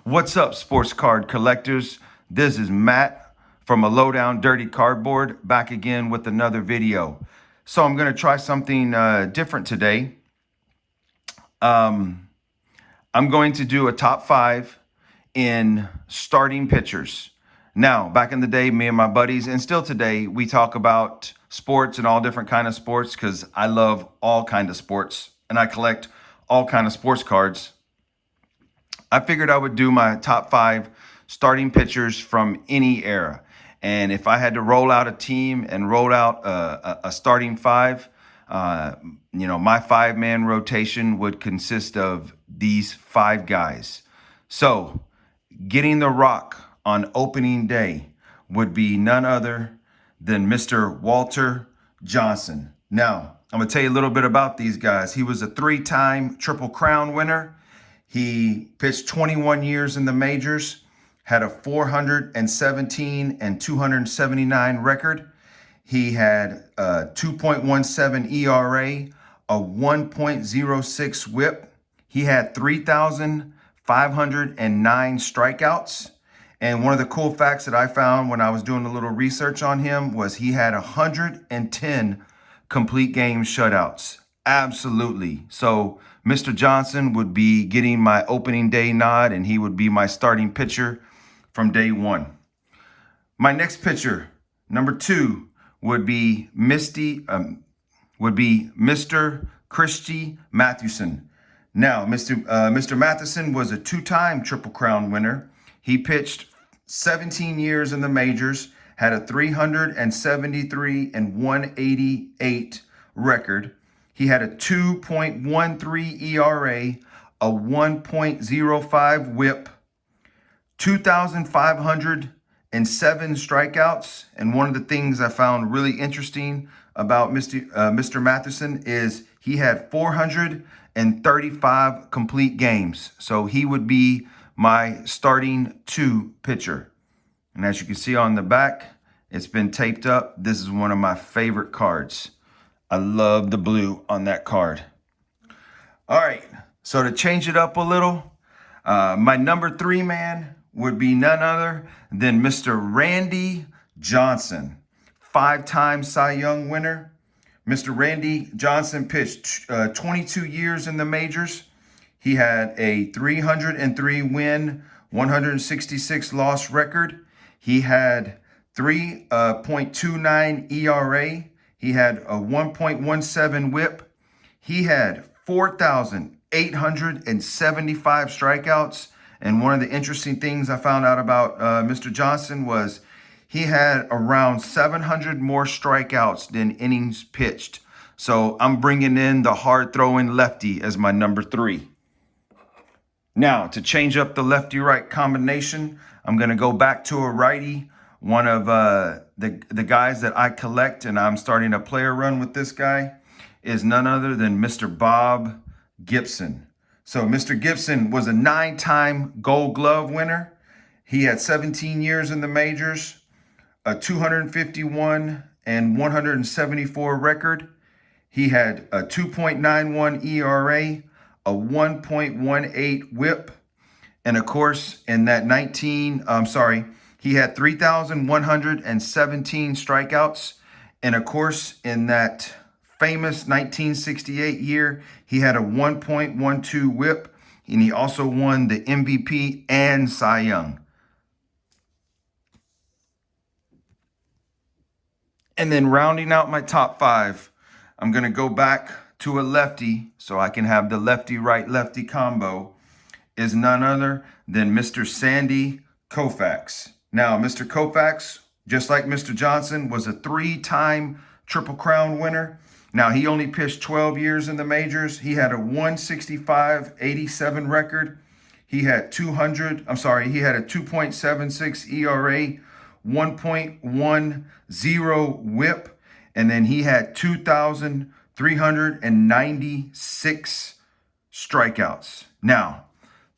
What's up, sports card collectors? This is Matt from A Lowdown Dirty Cardboard, back again with another video. So I'm going to try something different today. I'm going to do a top 5 in starting pitchers. Now, back in the day, me and my buddies, and still today, we talk about sports and all different kind of sports because I love all kind of sports and I collect all kind of sports cards. I figured I would do my top 5 starting pitchers from any era. And if I had to roll out a team and roll out a starting 5, my 5-man rotation would consist of these 5 guys. So getting the rock on opening day would be none other than Mr. Walter Johnson. Now, I'm going to tell you a little bit about these guys. He was a 3-time Triple Crown winner. He pitched 21 years in the majors, had a 417 and 279 record. He had a 2.17 ERA, a 1.06 whip. He had 3,509 strikeouts. And one of the cool facts that I found when I was doing a little research on him was he had 110 complete game shutouts. Absolutely. So Mr. Johnson would be getting my opening day nod, and he would be my starting pitcher from day one. My next pitcher, number 2, would be Mr. Christy Mathewson. Now, Mr. Mathewson was a 2-time Triple Crown winner. He pitched 17 years in the majors, had a 373 and 188 record. He had a 2.13 ERA, a 1.05 whip, 2,507 strikeouts. And one of the things I found really interesting about Mr. Mathewson is he had 435 complete games. So he would be my starting 2 pitcher. And as you can see on the back, it's been taped up. This is one of my favorite cards. I love the blue on that card. All right, so to change it up a little, my number 3 man would be none other than Mr. Randy Johnson, 5-time Cy Young winner. Mr. Randy Johnson pitched 22 years in the majors. He had a 303 win, 166 loss record. He had 3.29 ERA. He had a 1.17 whip. He had 4,875 strikeouts. And one of the interesting things I found out about Mr. Johnson was he had around 700 more strikeouts than innings pitched. So I'm bringing in the hard-throwing lefty as my number 3. Now, to change up the lefty-right combination, I'm going to go back to a righty. One of the guys that I collect, and I'm starting a player run with this guy, is none other than Mr. Bob Gibson. So Mr. Gibson was a 9-time Gold Glove winner. He had 17 years in the majors, a 251 and 174 record. He had a 2.91 ERA, a 1.18 whip, and of course, in that he had 3,117 strikeouts. And of course, in that famous 1968 year, he had a 1.12 whip, and he also won the MVP and Cy Young. And then rounding out my top 5, I'm going to go back to a lefty so I can have the lefty-right-lefty combo, is none other than Mr. Sandy Koufax. Now, Mr. Koufax, just like Mr. Johnson, was a 3-time Triple Crown winner. Now, he only pitched 12 years in the majors. He had a 165-87 record. He had a 2.76 ERA, 1.10 whip, and then he had 2,396 strikeouts. Now,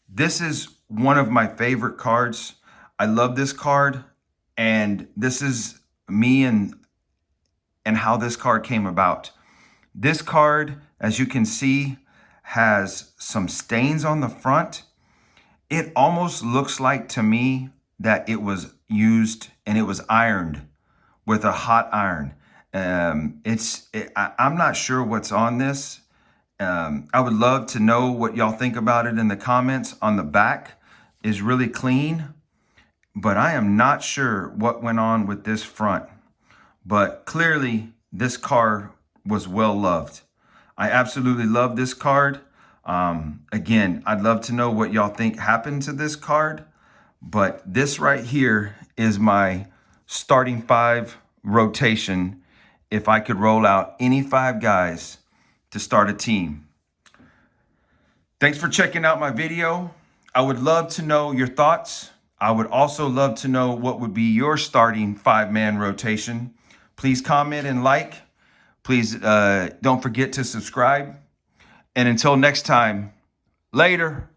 this is one of my favorite cards. I love this card, and this is me and how this card came about. This card, as you can see, has some stains on the front, It almost looks like to me that it was used and it was ironed with a hot iron. I'm not sure what's on this. I would love to know what y'all think about it in the comments. On the back is really clean, but I am not sure what went on with this front. But clearly this car was well loved. I absolutely love this card. Again, I'd love to know what y'all think happened to this card, but this right here is my starting 5 rotation if I could roll out any 5 guys to start a team. Thanks for checking out my video. I would love to know your thoughts. I would also love to know what would be your starting 5-man rotation. Please comment and like. Please don't forget to subscribe. And until next time, later.